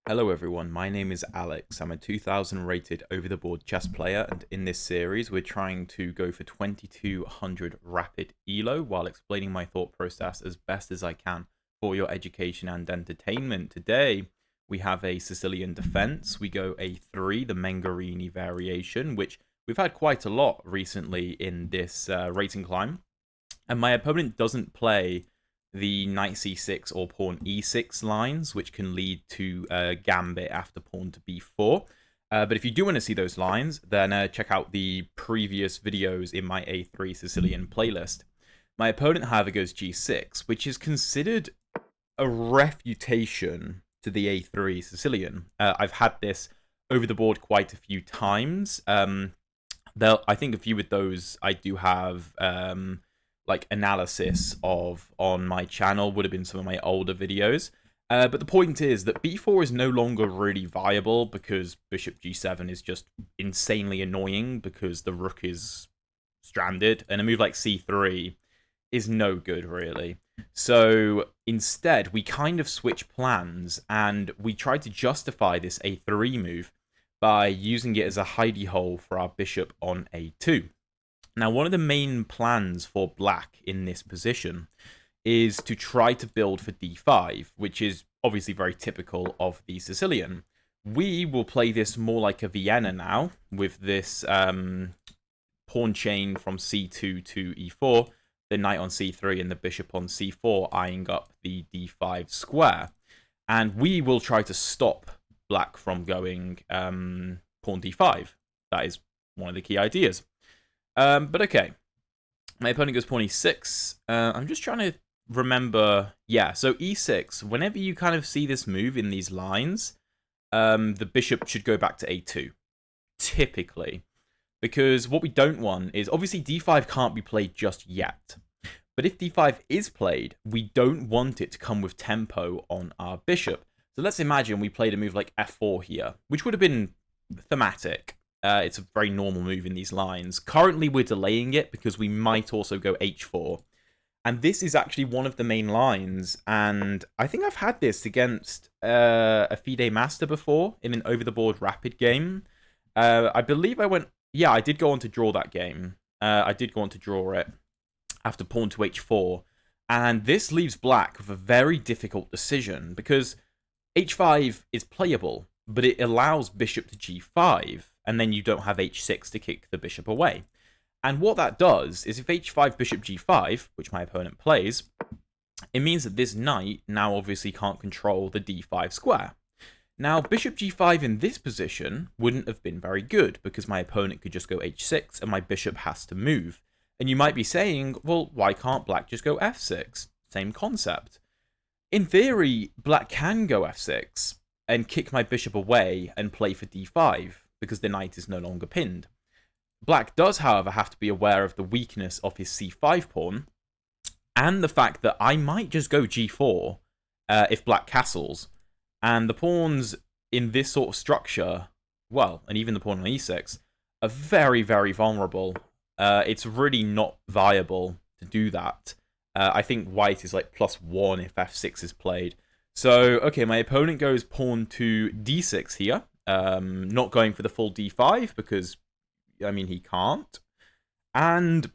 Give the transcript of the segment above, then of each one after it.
Hello everyone, my name is Alex. I'm a 2000 rated over-the-board chess player, and in this series we're trying to go for 2200 rapid ELO while explaining my thought process as best as I can for your education and entertainment. Today we have a Sicilian Defense. We go A3, the Mengarini Variation, which we've had quite a lot recently in this rating climb. And my opponent doesn't play the knight c6 or pawn e6 lines, which can lead to a gambit after pawn to b4. But if you do want to see those lines, then check out the previous videos in my A3 Sicilian playlist. My opponent, however, goes g6, which is considered a refutation to the A3 Sicilian. I've had this over the board quite a few times. I think a few of those I do have like analysis of on my channel, would have been some of my older videos. But the point is that b4 is no longer really viable because bishop g7 is just insanely annoying because the rook is stranded, and a move like c3 is no good really. So instead we kind of switch plans and we try to justify this a3 move by using it as a hidey hole for our bishop on a2. Now, one of the main plans for black in this position is to try to build for d5, which is obviously very typical of the Sicilian. We will play this more like a Vienna now, with this pawn chain from c2 to e4, the knight on c3 and the bishop on c4 eyeing up the d5 square. And we will try to stop black from going pawn d5. That is one of the key ideas. But okay, my opponent goes pawn e6. I'm just trying to remember. Yeah, so e6, whenever you kind of see this move in these lines, the bishop should go back to a2, typically. Because what we don't want is, obviously d5 can't be played just yet. But if d5 is played, we don't want it to come with tempo on our bishop. So let's imagine we played a move like f4 here, which would have been thematic. It's a very normal move in these lines. Currently, we're delaying it because we might also go h4. And this is actually one of the main lines. And I think I've had this against a FIDE Master before in an over-the-board rapid game. I believe I went... Yeah, I did go on to draw that game. I did go on to draw it after pawn to h4. And this leaves black with a very difficult decision because h5 is playable, but it allows bishop to g5. And then you don't have h6 to kick the bishop away. And what that does is if h5 bishop g5, which my opponent plays, it means that this knight now obviously can't control the d5 square. Now, bishop g5 in this position wouldn't have been very good because my opponent could just go h6 and my bishop has to move. And you might be saying, well, why can't black just go f6? Same concept. In theory, black can go f6 and kick my bishop away and play for d5. Because the knight is no longer pinned. Black does, however, have to be aware of the weakness of his c5 pawn, and the fact that I might just go g4 if black castles, and the pawns in this sort of structure, well, and even the pawn on e6, are very, very vulnerable. It's really not viable to do that. I think white is like +1 if f6 is played. So, okay, my opponent goes pawn to d6 here. Not going for the full d5 because, I mean, he can't. And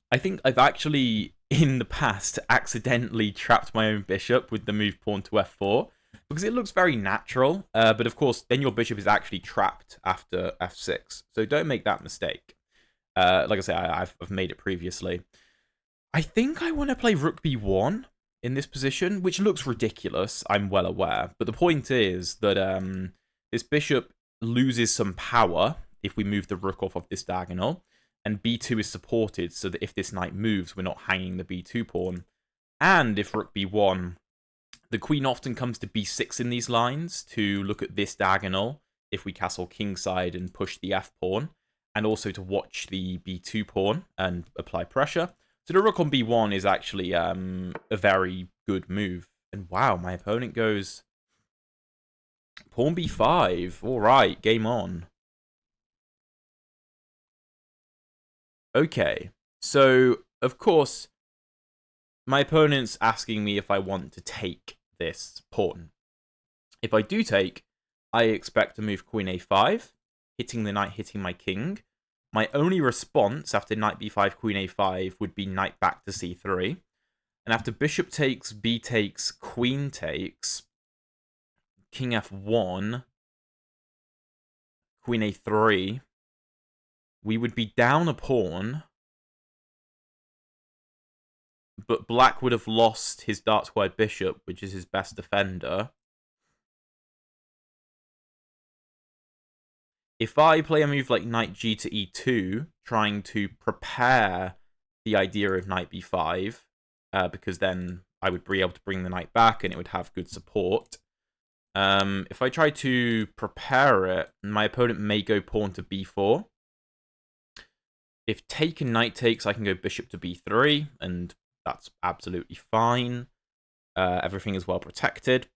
I think I've actually, in the past, accidentally trapped my own bishop with the move pawn to f4 because it looks very natural. But of course, then your bishop is actually trapped after f6. So don't make that mistake. Like I say, I've made it previously. I think I want to play rook b1 in this position, which looks ridiculous, I'm well aware. But the point is that this bishop loses some power if we move the rook off of this diagonal, and b2 is supported so that if this knight moves, we're not hanging the b2 pawn. And if rook b1, the queen often comes to b6 in these lines to look at this diagonal if we castle kingside and push the f pawn, and also to watch the b2 pawn and apply pressure. So the rook on b1 is actually a very good move. And wow, my opponent goes pawn b5. All right, game on. Okay, so of course, my opponent's asking me if I want to take this pawn. If I do take, I expect to move queen a5, hitting the knight, hitting my king. My only response after knight b5, queen a5 would be knight back to c3. And after bishop takes, b takes, queen takes, king f1, queen a3, we would be down a pawn, but black would have lost his dark squared bishop, which is his best defender. If I play a move like knight g to e2, trying to prepare the idea of knight b5, because then I would be able to bring the knight back and it would have good support. If I try to prepare it, my opponent may go pawn to b4. If taken knight takes, I can go bishop to b3, and that's absolutely fine. Everything is well protected.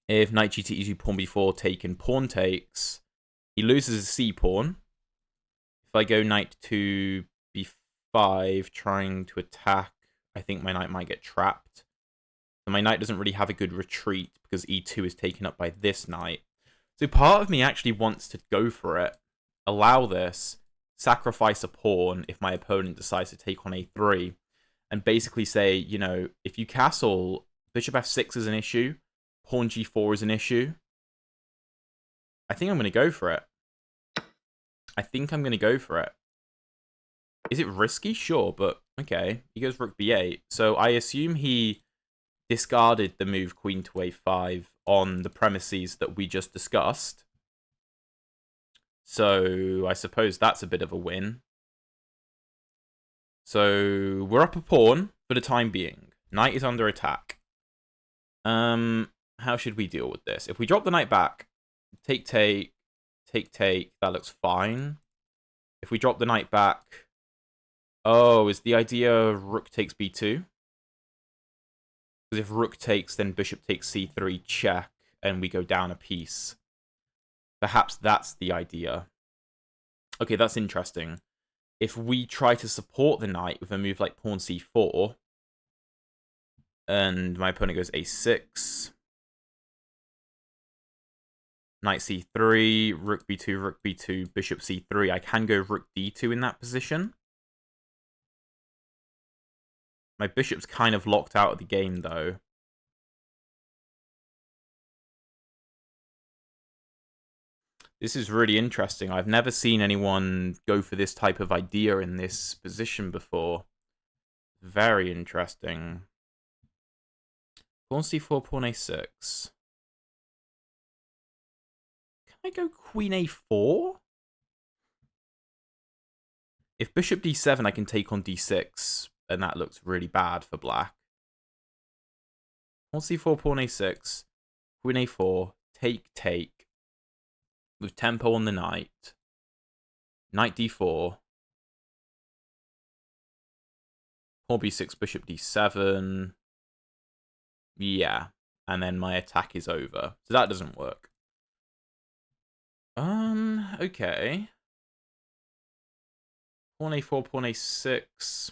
If knight g to e2, pawn b4, taken, pawn takes, he loses a c-pawn. If I go knight to b5, trying to attack, I think my knight might get trapped. And my knight doesn't really have a good retreat because e2 is taken up by this knight. So part of me actually wants to go for it, allow this, sacrifice a pawn if my opponent decides to take on a3, and basically say, you know, if you castle, bishop f6 is an issue, pawn g4 is an issue. I think I'm going to go for it. Is it risky? Sure, but okay. He goes rook b8. So I assume he discarded the move queen to a5 on the premises that we just discussed. So I suppose that's a bit of a win. So we're up a pawn for the time being. Knight is under attack. How should we deal with this? If we drop the knight back, take, that looks fine. If we drop the knight back, oh, is the idea rook takes b2? Because if rook takes, then bishop takes c3, check, and we go down a piece. Perhaps that's the idea. Okay, that's interesting. If we try to support the knight with a move like pawn c4, and my opponent goes a6, knight c3, rook b2, bishop c3, I can go rook d2 in that position. My bishop's kind of locked out of the game, though. This is really interesting. I've never seen anyone go for this type of idea in this position before. Very interesting. Pawn c4, pawn a6. Can I go queen a4? If bishop d7, I can take on d6, and that looks really bad for black. Pawn c4, pawn a6, queen a4, take. With tempo on the knight. Knight d4. Pawn b6, bishop d7. Yeah. And then my attack is over. So that doesn't work. Okay. Pawn a4, pawn a6.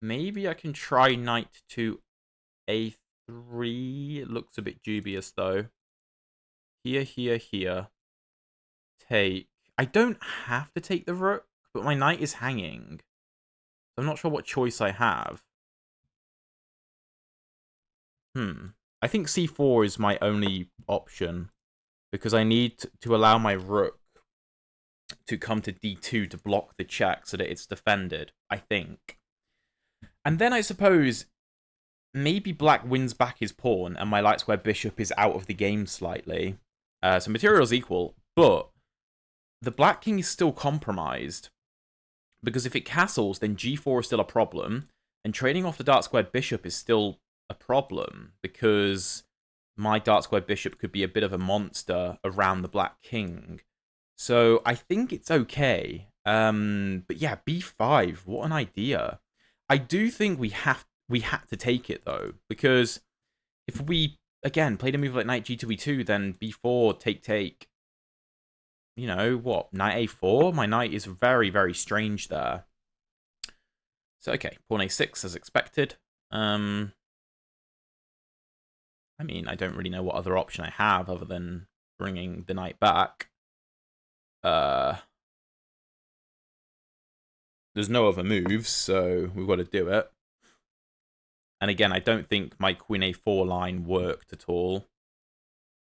Maybe I can try knight to a3. It looks a bit dubious, though. Here. Take. I don't have to take the rook, but my knight is hanging. I'm not sure what choice I have. I think c4 is my only option, because I need to allow my rook to come to d2 to block the check so that it's defended, I think. And then I suppose maybe black wins back his pawn and my light square bishop is out of the game slightly. So material's equal, but the black king is still compromised, because if it castles, then g4 is still a problem, and trading off the dark squared bishop is still a problem, because my dark squared bishop could be a bit of a monster around the black king. So I think it's okay. But yeah, b5, what an idea. I do think we had to take it, though, because if we, again, played a move like knight g to e2, then b4, take, you know, what, knight a4? My knight is very, very strange there. So, okay, pawn a6 as expected. I mean, I don't really know what other option I have other than bringing the knight back. There's no other moves, so we've got to do it. And again, I don't think my queen a4 line worked at all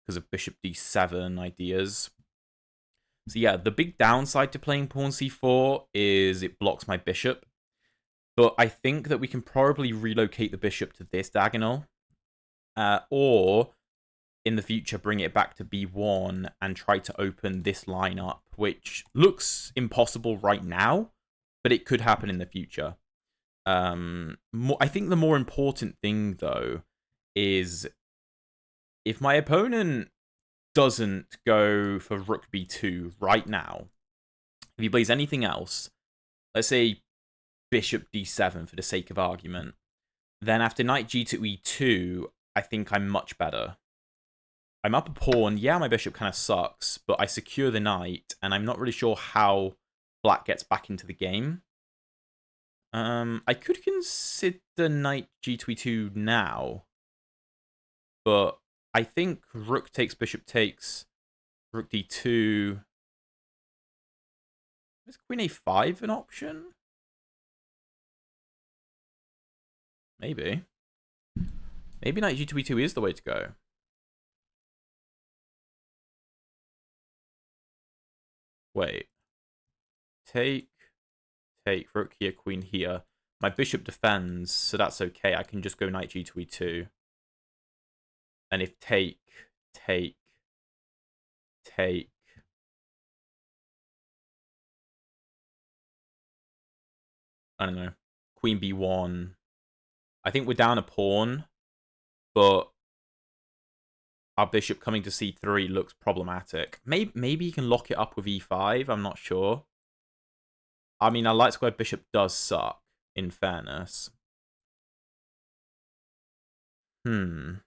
because of bishop d7 ideas. So yeah, the big downside to playing pawn c4 is it blocks my bishop. But I think that we can probably relocate the bishop to this diagonal. Or in the future, bring it back to b1 and try to open this line up, which looks impossible right now, but it could happen in the future. I think the more important thing, though, is if my opponent doesn't go for rook b2 right now, if he plays anything else, let's say bishop d7 for the sake of argument, then after knight g to e2, I think I'm much better. I'm up a pawn. Yeah, my bishop kind of sucks, but I secure the knight, and I'm not really sure how black gets back into the game. I could consider knight g to e2 now, but I think rook takes, bishop takes, rook d2. Is queen a5 an option? Maybe. Maybe knight g to e2 is the way to go. Wait. Take, rook here, queen here. My bishop defends, so that's okay. I can just go knight g to e2. And if take, I don't know, queen b1. I think we're down a pawn, but our bishop coming to c3 looks problematic. Maybe you can lock it up with e5. I'm not sure. I mean, our light square bishop does suck, in fairness. I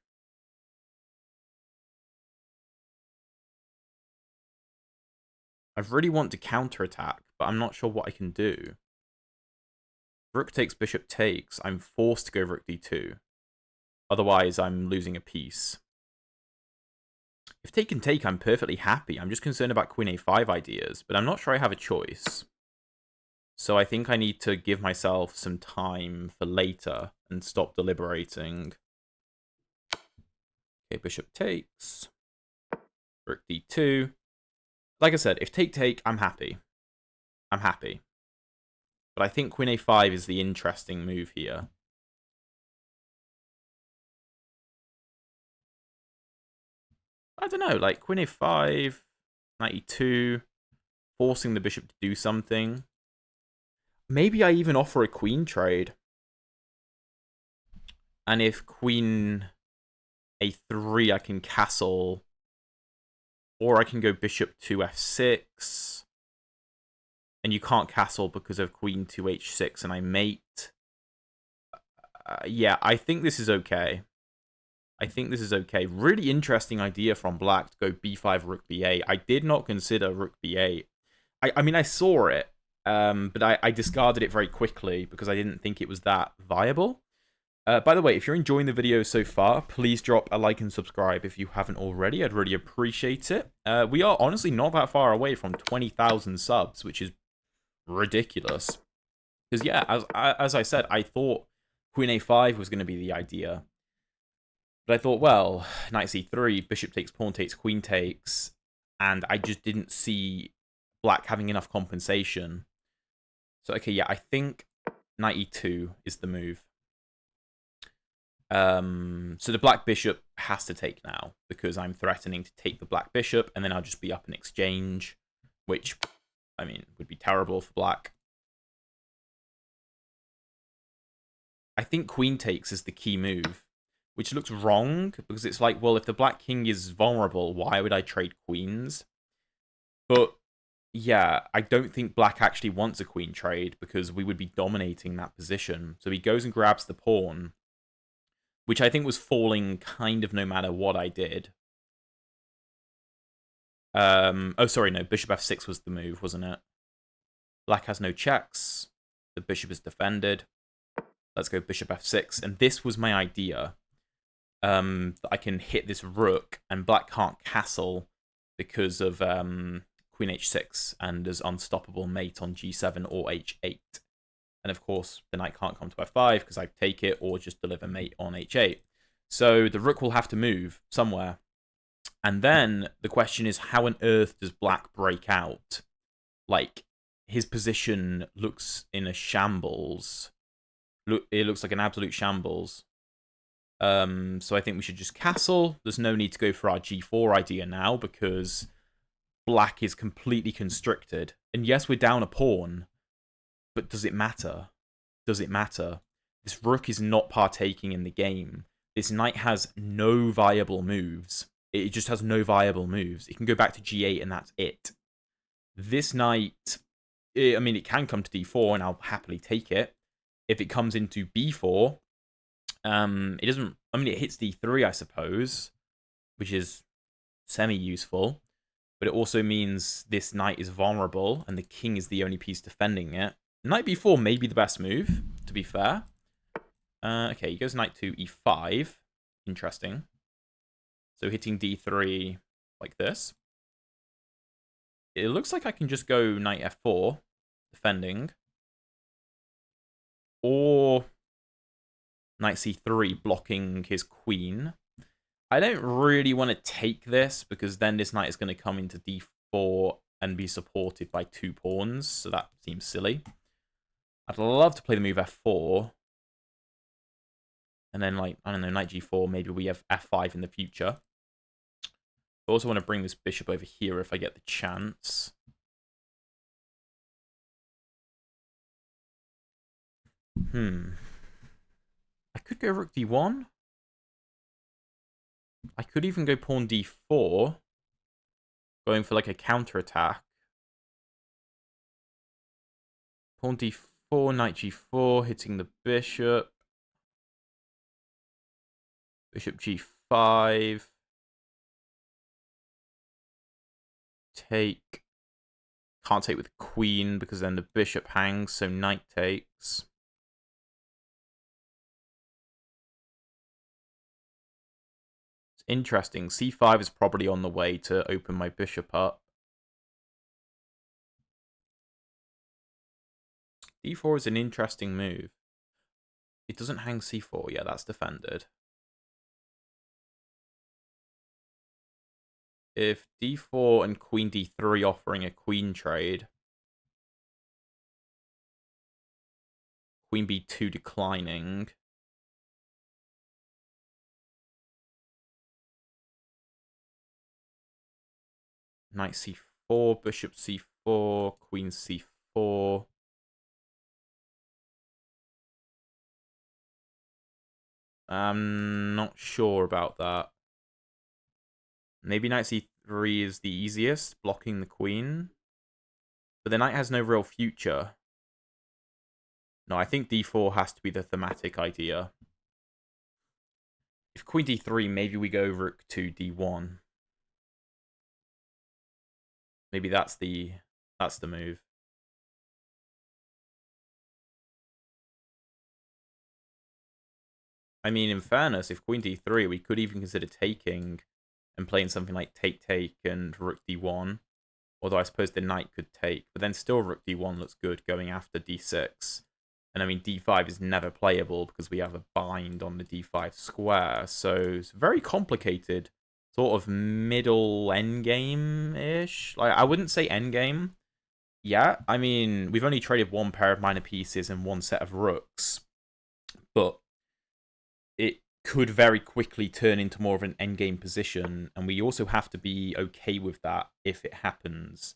really want to counterattack, but I'm not sure what I can do. Rook takes, bishop takes. I'm forced to go rook d2. Otherwise, I'm losing a piece. If take and take, I'm perfectly happy. I'm just concerned about queen a5 ideas, but I'm not sure I have a choice. So I think I need to give myself some time for later and stop deliberating. Okay, bishop takes. Rook d2. Like I said, if take, I'm happy. I'm happy. But I think queen a5 is the interesting move here. I don't know, like queen a5, knight e2, forcing the bishop to do something. Maybe I even offer a queen trade. And if queen a3, I can castle. Or I can go bishop to f6. And you can't castle because of queen to h6 and I mate. Yeah, I think this is okay. I think this is okay. Really interesting idea from black to go b5, rook b8. I did not consider rook b8. I mean, I saw it, but I discarded it very quickly because I didn't think it was that viable. By the way, if you're enjoying the video so far, please drop a like and subscribe if you haven't already. I'd really appreciate it. We are honestly not that far away from 20,000 subs, which is ridiculous. Because, yeah, as I said, I thought queen a5 was going to be the idea. But I thought, well, knight c3, bishop takes, pawn takes, queen takes, and I just didn't see black having enough compensation. So, okay, yeah, I think knight e2 is the move. So the black bishop has to take now, because I'm threatening to take the black bishop, and then I'll just be up in exchange, which, I mean, would be terrible for black. I think queen takes is the key move, which looks wrong, because it's like, well, if the black king is vulnerable, why would I trade queens? But, yeah, I don't think black actually wants a queen trade, because we would be dominating that position. So he goes and grabs the pawn, which I think was falling kind of no matter what I did. Oh, sorry, no, bishop f6 was the move, wasn't it? Black has no checks. The bishop is defended. Let's go bishop f6. And this was my idea. That I can hit this rook, and black can't castle because of queen h6 and there's unstoppable mate on g7 or h8. And of course, the knight can't come to f5 because I take it or just deliver mate on h8. So the rook will have to move somewhere. And then the question is, how on earth does black break out? Like, his position looks in a shambles. It looks like an absolute shambles. So I think we should just castle. There's no need to go for our g4 idea now because black is completely constricted. And yes, we're down a pawn, but does it matter? Does it matter? This rook is not partaking in the game. This knight has no viable moves. It just has no viable moves. It can go back to g8 and that's it. This knight, I mean, it can come to d4 and I'll happily take it. If it comes into b4, it doesn't, I mean, it hits d3, I suppose, which is semi-useful. But it also means this knight is vulnerable and the king is the only piece defending it. Knight b4 may be the best move, to be fair. Okay, he goes knight to e5. Interesting. So hitting d3 like this. It looks like I can just go knight f4, defending. Or knight c3, blocking his queen. I don't really want to take this because then this knight is going to come into d4 and be supported by 2 pawns, so that seems silly. I'd love to play the move f4. And then, like, I don't know, knight g4, maybe we have f5 in the future. I also want to bring this bishop over here if I get the chance. I could go rook d1. I could even go pawn d4, going for like a counterattack. Pawn d4, knight g4, hitting the bishop. Bishop g5. Take. Can't take with queen because then the bishop hangs, so knight takes. It's interesting. c5 is probably on the way to open my bishop up. d4 is an interesting move. It doesn't hang c4. Yeah, that's defended. If d4 and queen d3 offering a queen trade, queen b2 declining, knight c4, bishop c4, queen c4. I'm not sure about that. Maybe knight c3 is the easiest, blocking the queen. But the knight has no real future. No, I think d4 has to be the thematic idea. If queen d3, maybe we go rook to d1. Maybe that's the move. I mean, in fairness, if queen d3, we could even consider taking and playing something like take and rook d1. Although I suppose the knight could take, but then still rook d1 looks good going after d6. And I mean, d5 is never playable because we have a bind on the d5 square. So it's very complicated, sort of middle endgame-ish. Like, I wouldn't say endgame. Yeah, I mean, we've only traded one pair of minor pieces and one set of rooks. But it could very quickly turn into more of an endgame position. And we also have to be okay with that if it happens.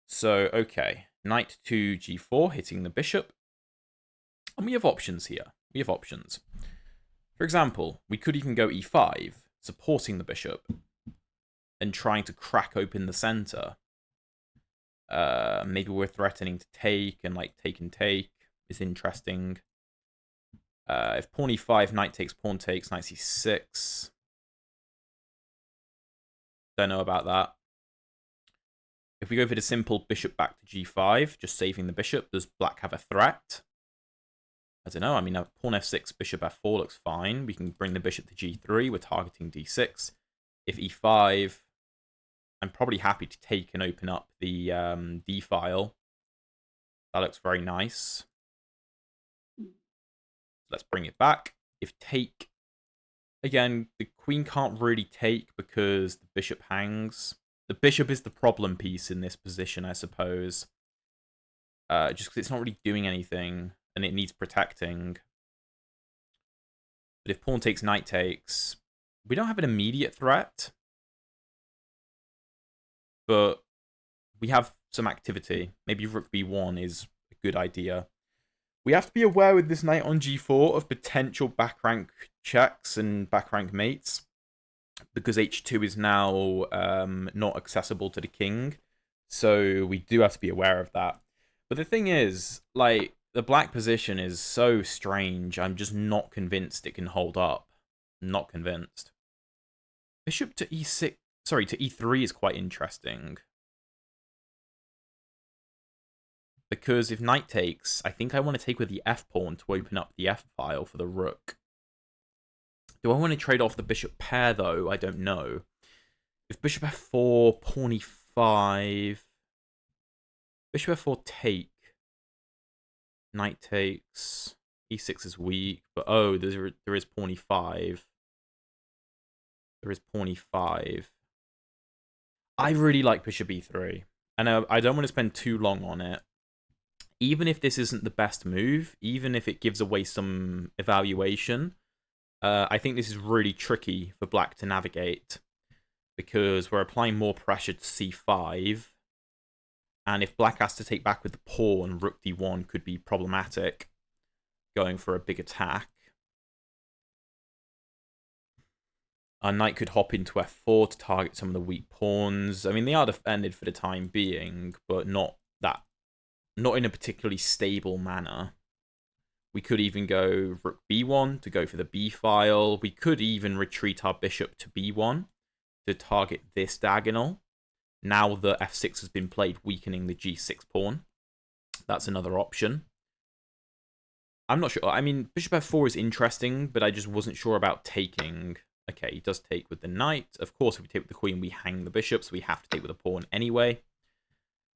So, okay. Knight to g4, hitting the bishop. And we have options here. We have options. For example, we could even go e5, supporting the bishop, and trying to crack open the center. Maybe we're threatening to take, and like take is interesting. If pawn e5, knight takes, knight c6. Don't know about that. If we go for the simple bishop back to g5, just saving the bishop, does black have a threat? I don't know. I mean, pawn f6, bishop f4 looks fine. We can bring the bishop to g3. We're targeting d6. If e5, I'm probably happy to take and open up the d file. That looks very nice. Let's bring it back. If take, again, the queen can't really take because the bishop hangs. The bishop is the problem piece in this position, I suppose. Just because it's not really doing anything and it needs protecting. But if pawn takes, knight takes, we don't have an immediate threat. But we have some activity. Maybe rook b1 is a good idea. We have to be aware with this knight on g4 of potential back rank checks and back rank mates, because h2 is now not accessible to the king. So we do have to be aware of that. But the thing is, like, the black position is so strange. I'm just not convinced it can hold up. Not convinced. Bishop to e6, sorry, to e3 is quite interesting. Because if knight takes, I think I want to take with the f-pawn to open up the f-file for the rook. Do I want to trade off the bishop pair, though? I don't know. If bishop f4, pawn e5... Bishop f4 take. Knight takes. e6 is weak, but oh, there is pawn e5. There is pawn e5. I really like bishop e3. And I don't want to spend too long on it. Even if this isn't the best move, even if it gives away some evaluation, I think this is really tricky for black to navigate, because we're applying more pressure to c5, and if black has to take back with the pawn, rook d1 could be problematic, going for a big attack. Our knight could hop into f4 to target some of the weak pawns. I mean, they are defended for the time being, but not in a particularly stable manner. We could even go rook b1 to go for the b file. We could even retreat our bishop to b1 to target this diagonal. Now the f6 has been played, weakening the g6 pawn. That's another option. I'm not sure. I mean, bishop f4 is interesting, but I just wasn't sure about taking. Okay, he does take with the knight. Of course, if we take with the queen, we hang the bishop, so we have to take with the pawn anyway.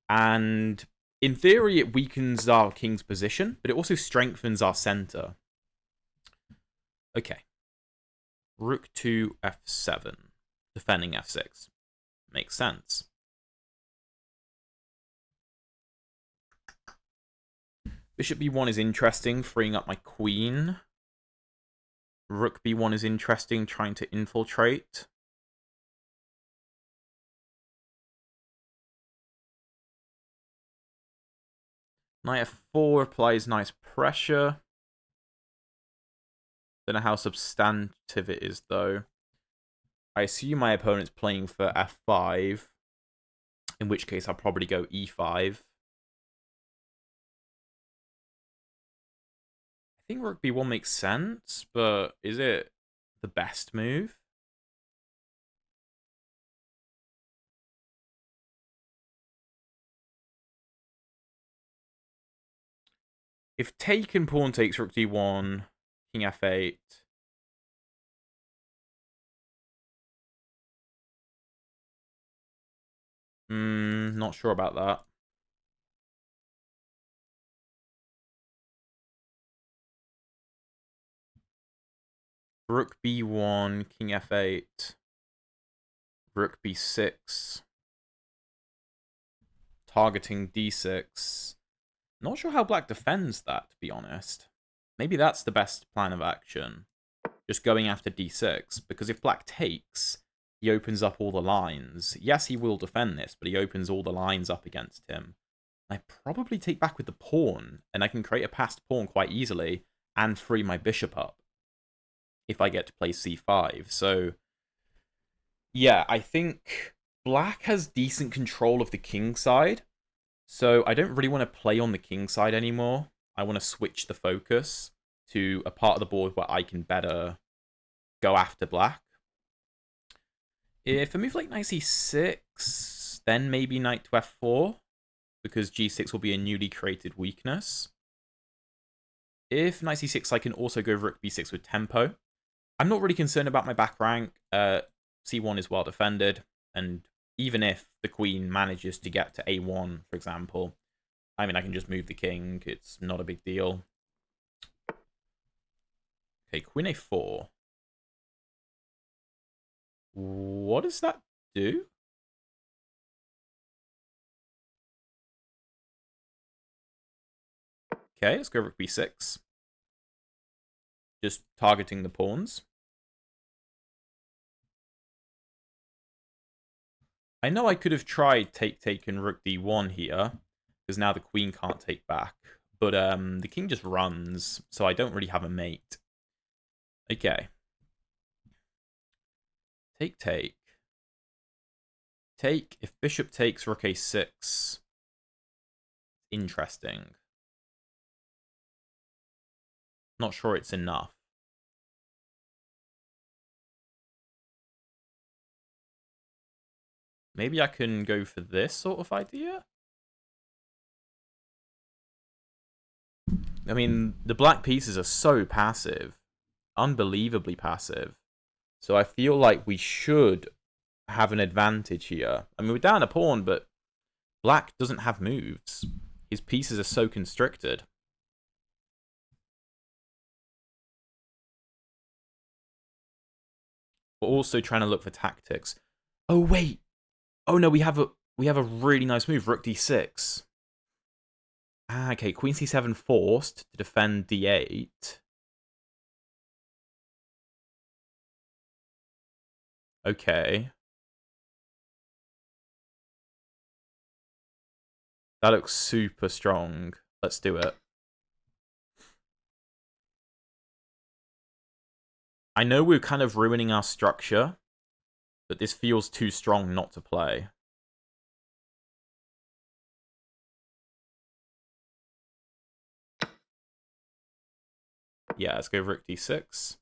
And in theory, it weakens our king's position, but it also strengthens our center. Okay. Rook to f7. Defending f6. Makes sense. Bishop b1 is interesting, freeing up my queen. Rook b1 is interesting, trying to infiltrate. Knight f4 applies nice pressure. Don't know how substantive it is, though. I assume my opponent's playing for f5, in which case I'll probably go e5. I think rook b1 makes sense, but is it the best move? If taken, pawn takes rook d1, king f8. Not sure about that. Rook b1, king f8. Rook b6. Targeting d6. Not sure how black defends that, to be honest. Maybe that's the best plan of action. Just going after d6. Because if black takes, he opens up all the lines. Yes, he will defend this, but he opens all the lines up against him. I probably take back with the pawn, and I can create a passed pawn quite easily and free my bishop up if I get to play c5. So, yeah, I think black has decent control of the king side. So I don't really want to play on the king side anymore. I want to switch the focus to a part of the board where I can better go after black. If a move like knight c6, then maybe knight to f4, because g6 will be a newly created weakness. If knight c6, I can also go rook b6 with tempo. I'm not really concerned about my back rank. C1 is well defended, and even if the queen manages to get to a1, for example, I mean, I can just move the king. It's not a big deal. Okay, queen a4. What does that do? Okay, let's go rook b6. Just targeting the pawns. I know I could have tried take and rook d1 here, because now the queen can't take back. But the king just runs, so I don't really have a mate. Okay. Take. Take. If bishop takes rook a6. Interesting. Not sure it's enough. Maybe I can go for this sort of idea? I mean, the black pieces are so passive. Unbelievably passive. So I feel like we should have an advantage here. I mean, we're down a pawn, but black doesn't have moves. His pieces are so constricted. We're also trying to look for tactics. Oh wait. Oh no, we have a really nice move, rook d6. Ah, okay, queen c7 forced to defend d8. Okay. That looks super strong. Let's do it. I know we're kind of ruining our structure, but this feels too strong not to play. Yeah, let's go rook d6.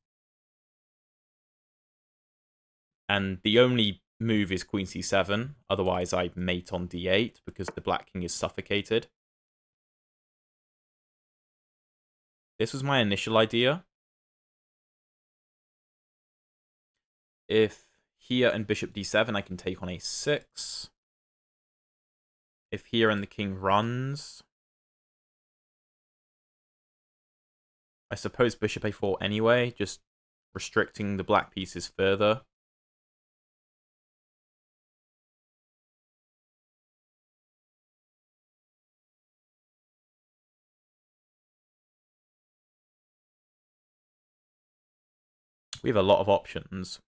And the only move is queen c7. Otherwise, I mate on d8 because the black king is suffocated. This was my initial idea. If here and bishop d7, I can take on a6. If here and the king runs, I suppose bishop a4 anyway, just restricting the black pieces further. We have a lot of options.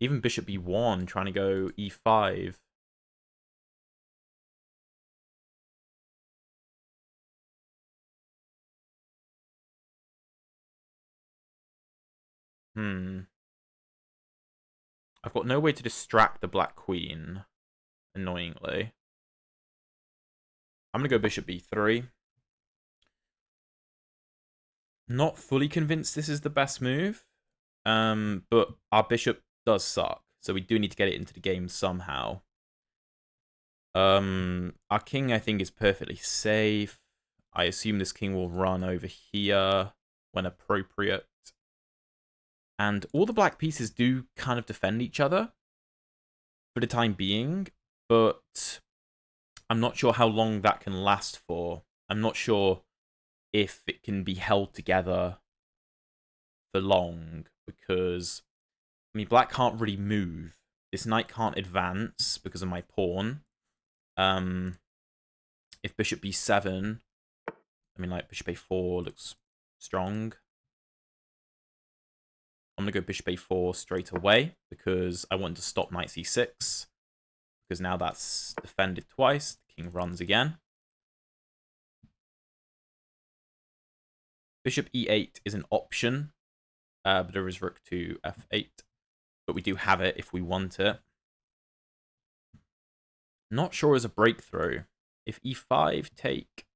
Even bishop b1, trying to go e5. I've got no way to distract the black queen, annoyingly. I'm going to go bishop b3. Not fully convinced this is the best move, but our bishop does suck, so we do need to get it into the game somehow. Our king, I think, is perfectly safe. I assume this king will run over here when appropriate. And all the black pieces do kind of defend each other for the time being, but I'm not sure how long that can last for. I'm not sure if it can be held together for long, because, I mean, black can't really move. This knight can't advance because of my pawn. If bishop b7, I mean, like, bishop a4 looks strong. I'm going to go bishop a4 straight away because I want to stop knight c6. Because now that's defended twice. The king runs again. Bishop e8 is an option, but there is rook to f8. But we do have it if we want it. Not sure as a breakthrough. If e5 take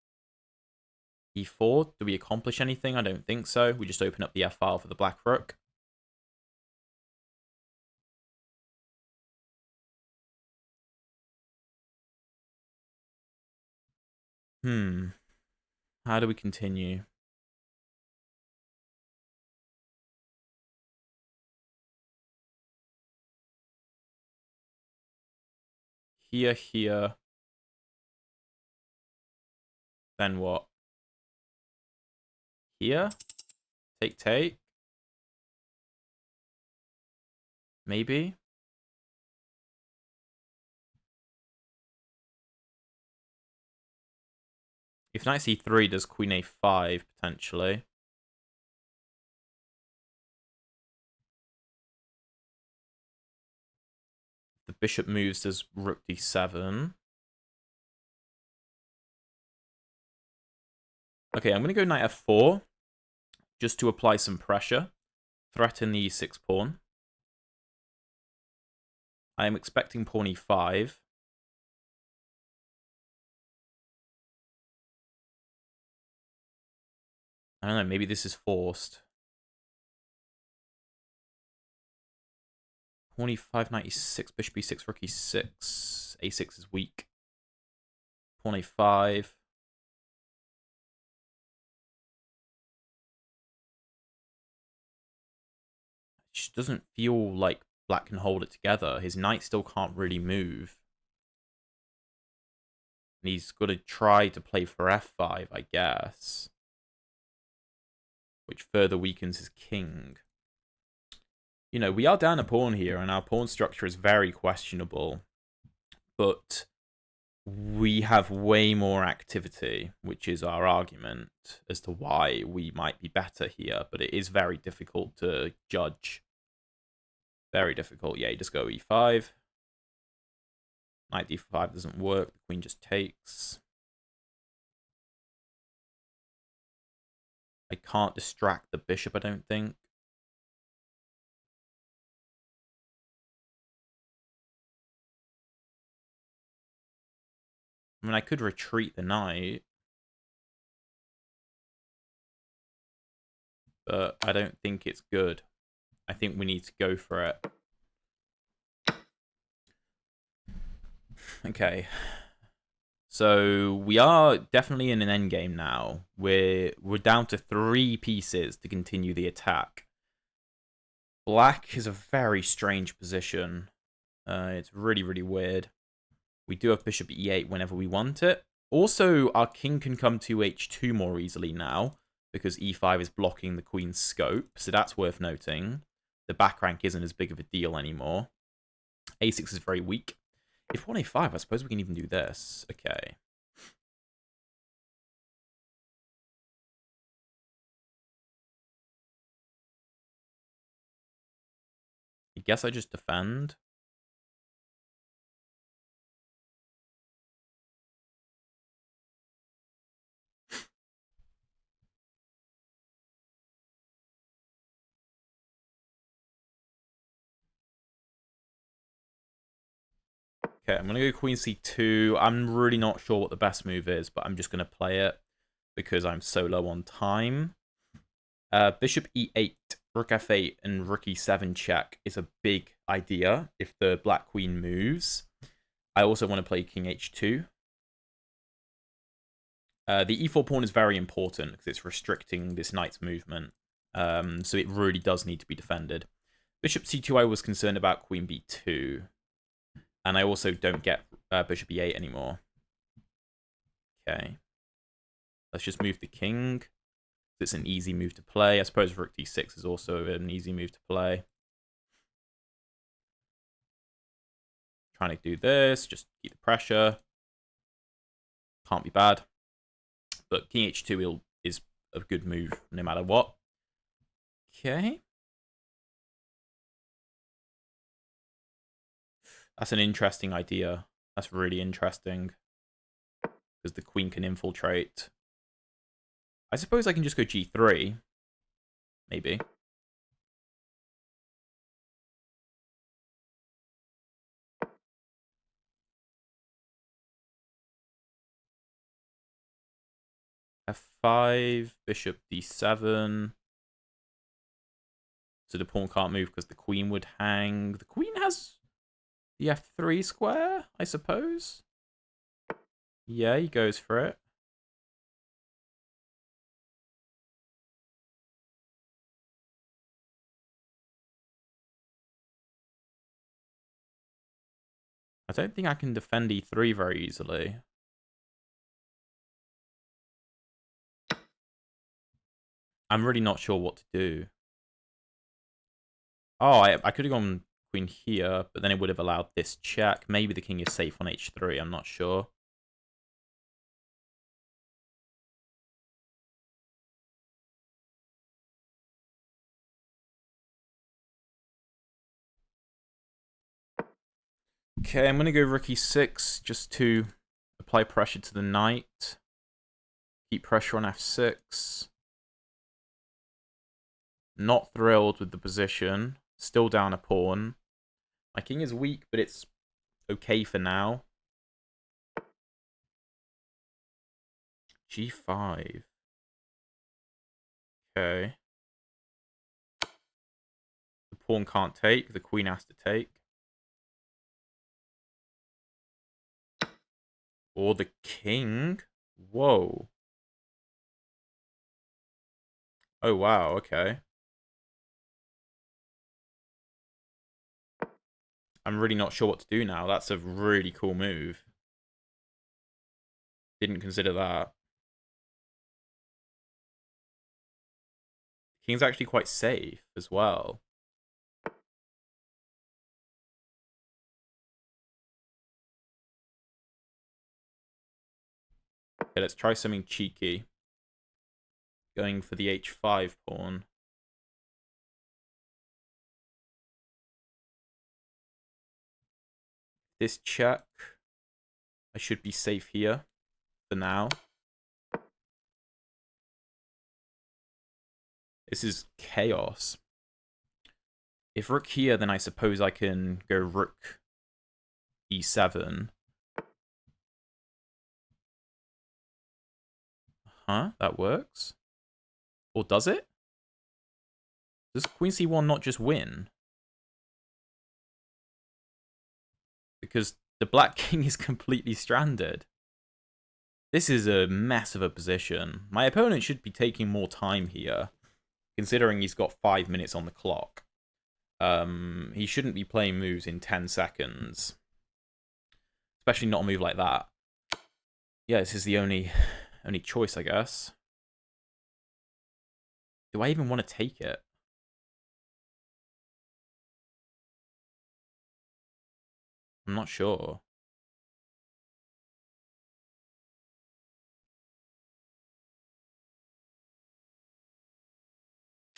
e4, do we accomplish anything? I don't think so. We just open up the f-file for the black rook. How do we continue? Here. Then what? Here? Take. Maybe? If knight c3, does queen a5, potentially. The bishop moves, does rook d7. Okay, I'm going to go knight f4, just to apply some pressure. Threaten the e6 pawn. I am expecting pawn e5. I don't know, maybe this is forced. Pawn e5, knight e6, bishop e6, rook e6. a6 is weak. Pawn a5. It just doesn't feel like black can hold it together. His knight still can't really move. And he's got to try to play for f5, I guess. Which further weakens his king. You know, we are down a pawn here, and our pawn structure is very questionable. But we have way more activity, which is our argument as to why we might be better here. But it is very difficult to judge. Very difficult. Yeah, you just go e5. Knight d5 doesn't work. The queen just takes. I can't distract the bishop, I don't think. I mean, I could retreat the knight. But I don't think it's good. I think we need to go for it. Okay. So we are definitely in an endgame now. We're down to 3 pieces to continue the attack. Black is a very strange position. It's really, really weird. We do have bishop e8 whenever we want it. Also, our king can come to h2 more easily now, because e5 is blocking the queen's scope, so that's worth noting. The back rank isn't as big of a deal anymore. a6 is very weak. If pawn a5, I suppose we can even do this. Okay. I guess I just defend. Okay, I'm going to go queen c2. I'm really not sure what the best move is, but I'm just going to play it because I'm so low on time. Bishop e8, rook f8, and rook e7 check is a big idea if the black queen moves. I also want to play king h2. The e4 pawn is very important because it's restricting this knight's movement. So it really does need to be defended. Bishop c2, I was concerned about queen b2. And I also don't get bishop e8 anymore. Okay. Let's just move the king. It's an easy move to play. I suppose rook d6 is also an easy move to play. Trying to do this, just keep the pressure. Can't be bad. But king h2 is a good move no matter what. Okay. That's an interesting idea. That's really interesting. Because the queen can infiltrate. I suppose I can just go g3. Maybe. f5, bishop d7. So the pawn can't move because the queen would hang. The queen has the f3 square, I suppose. Yeah, he goes for it. I don't think I can defend e3 very easily. I'm really not sure what to do. Oh, I could have gone queen here, but then it would have allowed this check. Maybe the king is safe on h3, I'm not sure. Okay, I'm going to go rook e6 just to apply pressure to the knight. Keep pressure on f6. Not thrilled with the position. Still down a pawn. My king is weak, but it's okay for now. g5. Okay. The pawn can't take. The queen has to take. Or the king. Whoa. Oh, wow. Okay. I'm really not sure what to do now. That's a really cool move. Didn't consider that. King's actually quite safe as well. Okay, let's try something cheeky. Going for the h5 pawn. This check. I should be safe here for now. This is chaos. If rook here, then I suppose I can go rook e7. Huh? That works? Or does it? Does queen c1 not just win? Because the black king is completely stranded. This is a mess of a position. My opponent should be taking more time here, considering he's got 5 minutes on the clock. He shouldn't be playing moves in 10 seconds. Especially not a move like that. Yeah, this is the only choice, I guess. Do I even want to take it? I'm not sure.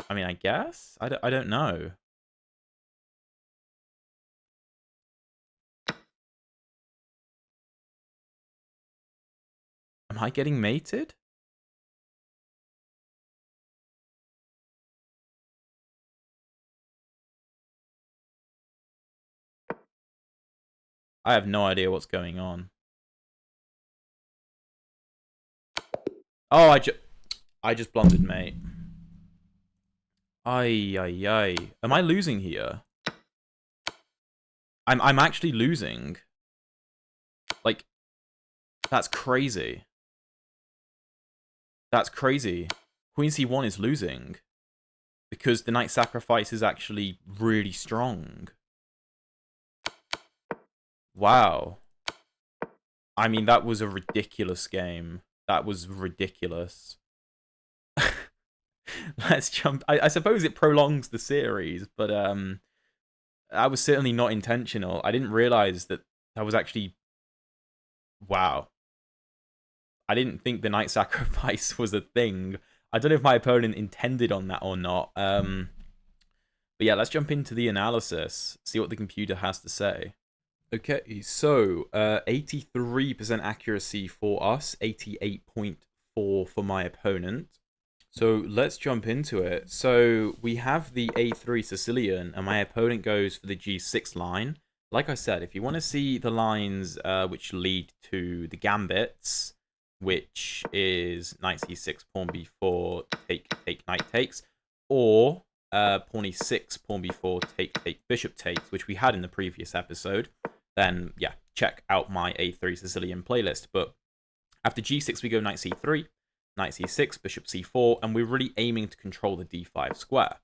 I mean, I guess? I don't know. Am I getting mated? I have no idea what's going on. Oh, I just blundered, mate. Ay, ay, ay. Am I losing here? I'm actually losing. Like, that's crazy. That's crazy. Queen c1 is losing. Because the knight sacrifice is actually really strong. Wow. I mean, that was a ridiculous game. That was ridiculous. Let's jump. I suppose it prolongs the series, but that was certainly not intentional. I didn't realize that was actually... Wow. I didn't think the knight sacrifice was a thing. I don't know if my opponent intended on that or not. But yeah, let's jump into the analysis, see what the computer has to say. Okay, so 83% accuracy for us, 88.4 for my opponent. So let's jump into it. So we have the a3 Sicilian, and my opponent goes for the g6 line. Like I said, if you want to see the lines which lead to the gambits, which is knight c6, pawn b4, take, take, knight takes, or pawn e6, pawn b4, take, take, bishop takes, which we had in the previous episode, then yeah, check out my a3 Sicilian playlist. But after g6, we go knight c3, knight c6, bishop c4, and we're really aiming to control the d5 square.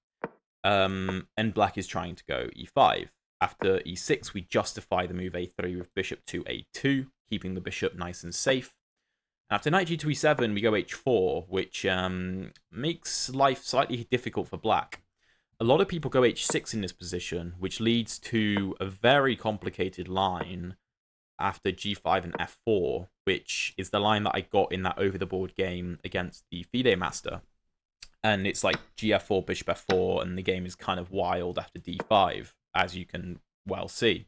And black is trying to go e5. After e6, we justify the move a3 with bishop to a2, keeping the bishop nice and safe. After knight g to e7, we go h4, which makes life slightly difficult for black. A lot of people go h6 in this position, which leads to a very complicated line after g5 and f4, which is the line that I got in that over-the-board game against the FIDE master. And it's like gf4, bishop f4, and the game is kind of wild after d5, as you can well see.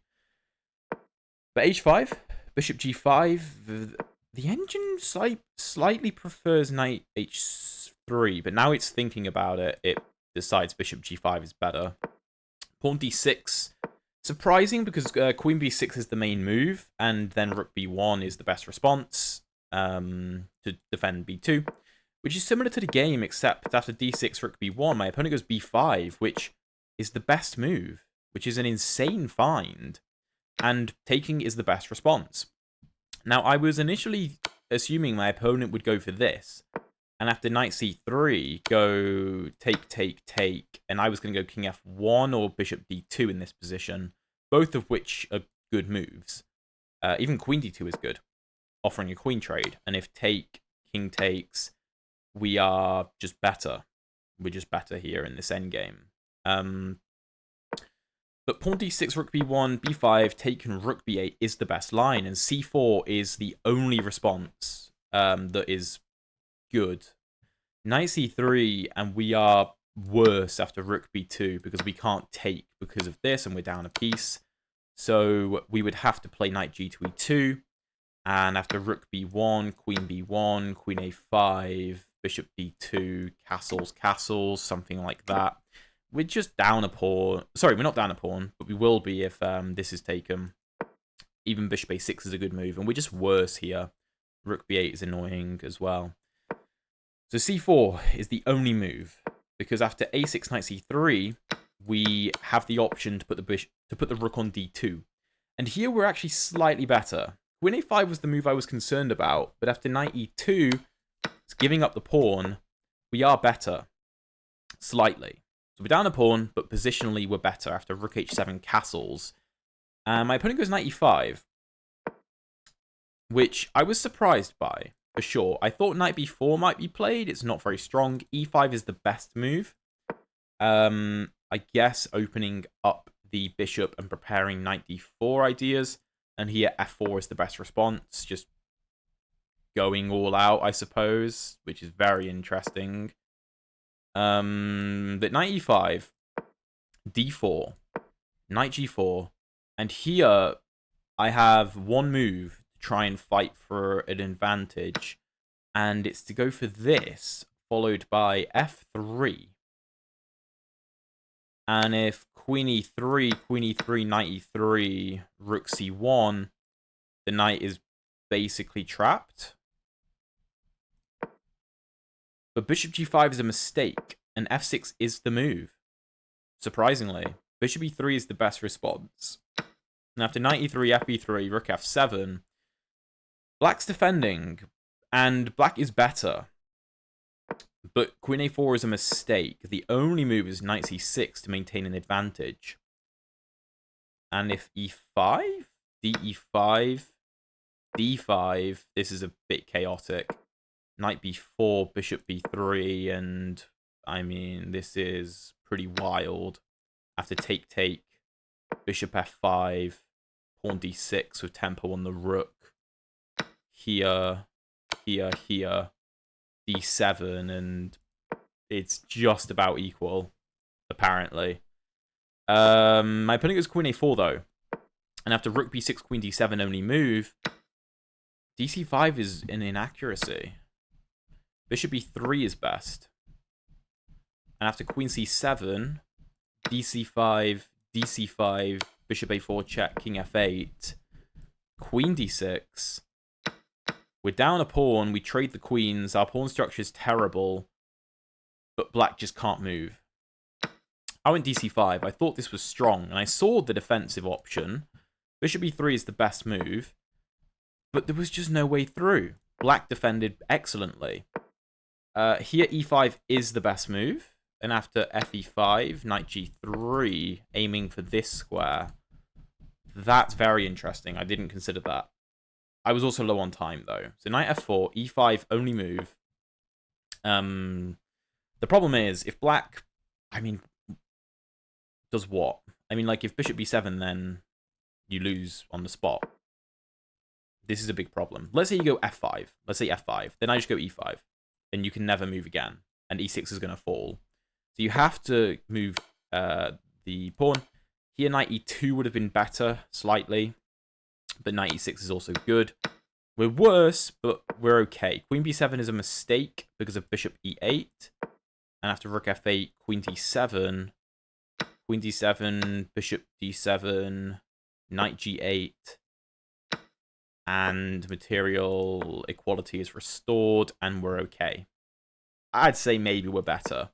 But h5, bishop g5, the engine slightly prefers knight h3, but now it's thinking about it, it decides bishop g5 is better. Pawn d6, surprising because queen b6 is the main move, and then rook b1 is the best response to defend b2, which is similar to the game, except after d6, rook b1, my opponent goes b5, which is the best move, which is an insane find, and taking is the best response. Now, I was initially assuming my opponent would go for this, and after knight c3, go take, and I was going to go king f1 or bishop d2 in this position, both of which are good moves. Even queen d2 is good, offering a queen trade, and if take, king takes, we are just better. We're just better here in this endgame. But pawn d6, rook b1, b5, taken, rook b8 is the best line, and c4 is the only response that is good. Knight c3, and we are worse after rook b2 because we can't take because of this, and we're down a piece. So we would have to play knight g to e2, and after rook b1, queen a5, bishop d2, castles, something like that. We're just down a pawn. Sorry, we're not down a pawn, but we will be if this is taken. Even bishop a6 is a good move, and we're just worse here. Rook b8 is annoying as well. So c4 is the only move, because after a6, knight c3, we have the option to put the rook on d2. And here we're actually slightly better. Queen a5 was the move I was concerned about, but after knight e2, it's giving up the pawn, we are better. Slightly. So we're down a pawn, but positionally we're better after rook h7 castles. And my opponent goes knight e5, which I was surprised by, for sure. I thought knight b4 might be played. It's not very strong. e5 is the best move. I guess opening up the bishop and preparing knight d4 ideas. And here f4 is the best response. Just going all out, I suppose, which is very interesting. But knight e5, d4, knight g4, and here I have one move to try and fight for an advantage, and it's to go for this, followed by f3. And if queen e3, knight e3, rook c1, the knight is basically trapped. But bishop g5 is a mistake, and f6 is the move. Surprisingly, bishop e3 is the best response. And after knight e3, fe3, rook f7, black's defending, and black is better. But queen a4 is a mistake. The only move is knight c6 to maintain an advantage. And if e5, de5, d5, this is a bit chaotic. Knight b4, bishop b3, and I mean, this is pretty wild. After take, bishop f5, pawn d6 with tempo on the rook. Here, d7, and it's just about equal, apparently. My opponent goes queen a4, though. And after rook b6, queen d7 only move, dc5 is an inaccuracy. Bishop e3 is best. And after queen c7, dc5, dc5, bishop a4 check, king f8, queen d6. We're down a pawn, we trade the queens, our pawn structure is terrible, but black just can't move. I went dc5, I thought this was strong, and I saw the defensive option. Bishop e3 is the best move, but there was just no way through. Black defended excellently. Here e5 is the best move, and after fe5, knight g3, aiming for this square, That's very interesting. I didn't consider that. I was also low on time, though. So knight f4, e5, only move. The problem is, if black, I mean, does what? I mean, like, if bishop b7, then you lose on the spot. This is a big problem. Let's say you go f5. Let's say f5. Then I just go e5. Then you can never move again. And e6 is going to fall. So you have to move the pawn. Here, knight e2 would have been better, slightly. But knight e6 is also good. We're worse, but we're okay. Queen b7 is a mistake because of bishop e8. And after rook f8, queen d7. Queen d7, bishop d7, knight g8. And material equality is restored, and we're okay. I'd say maybe we're better.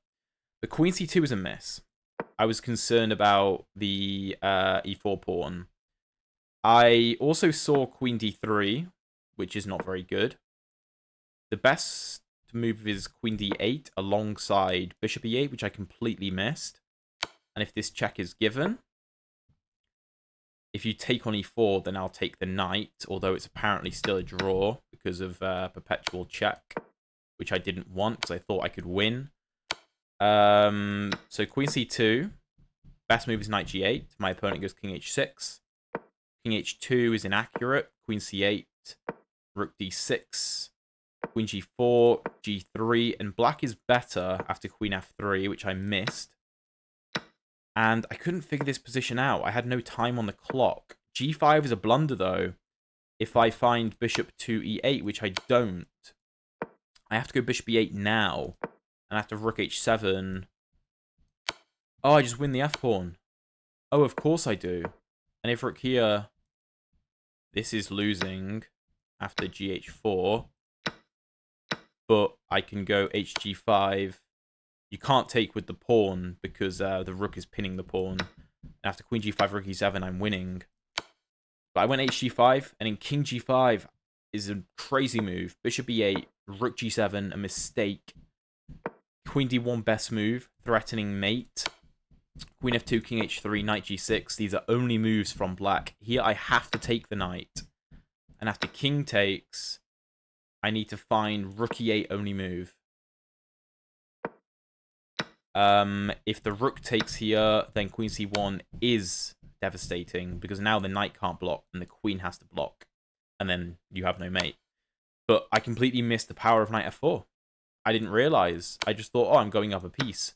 The queen c2 is a miss. I was concerned about the e4 pawn. I also saw queen d3, which is not very good. The best move is queen d8 alongside bishop e8, which I completely missed. And if this check is given, if you take on e4, then I'll take the knight, although it's apparently still a draw because of perpetual check, which I didn't want because I thought I could win. So queen c2, best move is knight g8. My opponent goes king h6. King h2 is inaccurate. Queen c8, rook d6, queen g4, g3, and black is better after queen f3, which I missed. And I couldn't figure this position out. I had no time on the clock. g5 is a blunder, though. If I find bishop to e8, which I don't, I have to go bishop e8 now. And after rook h7... Oh, I just win the f-pawn. Oh, of course I do. And if rook here... This is losing after gh4. But I can go hg5... You can't take with the pawn because the rook is pinning the pawn. And after queen g5, rook e7, I'm winning. But I went hg5, and in king g5 is a crazy move. Bishop e8, rook g7, a mistake. Queen d1, best move, threatening mate. Queen f2, king h3, knight g6. These are only moves from black. Here I have to take the knight. And after king takes, I need to find rook e8 only move. If the rook takes here, then queen c1 is devastating because now the knight can't block and the queen has to block. And then you have no mate. But I completely missed the power of knight f4. I didn't realize. I just thought, oh, I'm going up a piece.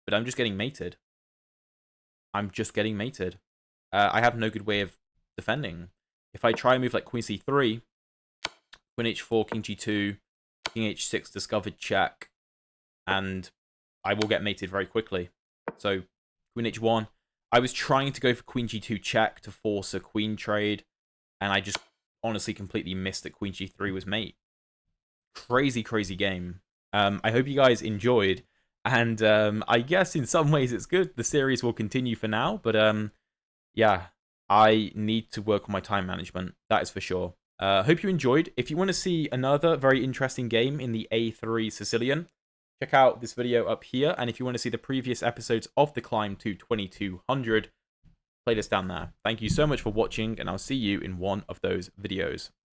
But I'm just getting mated. I'm just getting mated. I have no good way of defending. If I try a move like queen c3, queen h4, king g2, king h6, discovered check, and I will get mated very quickly. So, queen h1. I was trying to go for queen g2 check to force a queen trade, and I just honestly completely missed that queen g3 was mate. Crazy, crazy game. I hope you guys enjoyed, and I guess in some ways it's good. The series will continue for now, but yeah, I need to work on my time management. That is for sure. Hope you enjoyed. If you want to see another very interesting game in the A3 Sicilian, check out this video up here. And if you want to see the previous episodes of the climb to 2200, playlist down there. Thank you so much for watching, and I'll see you in one of those videos.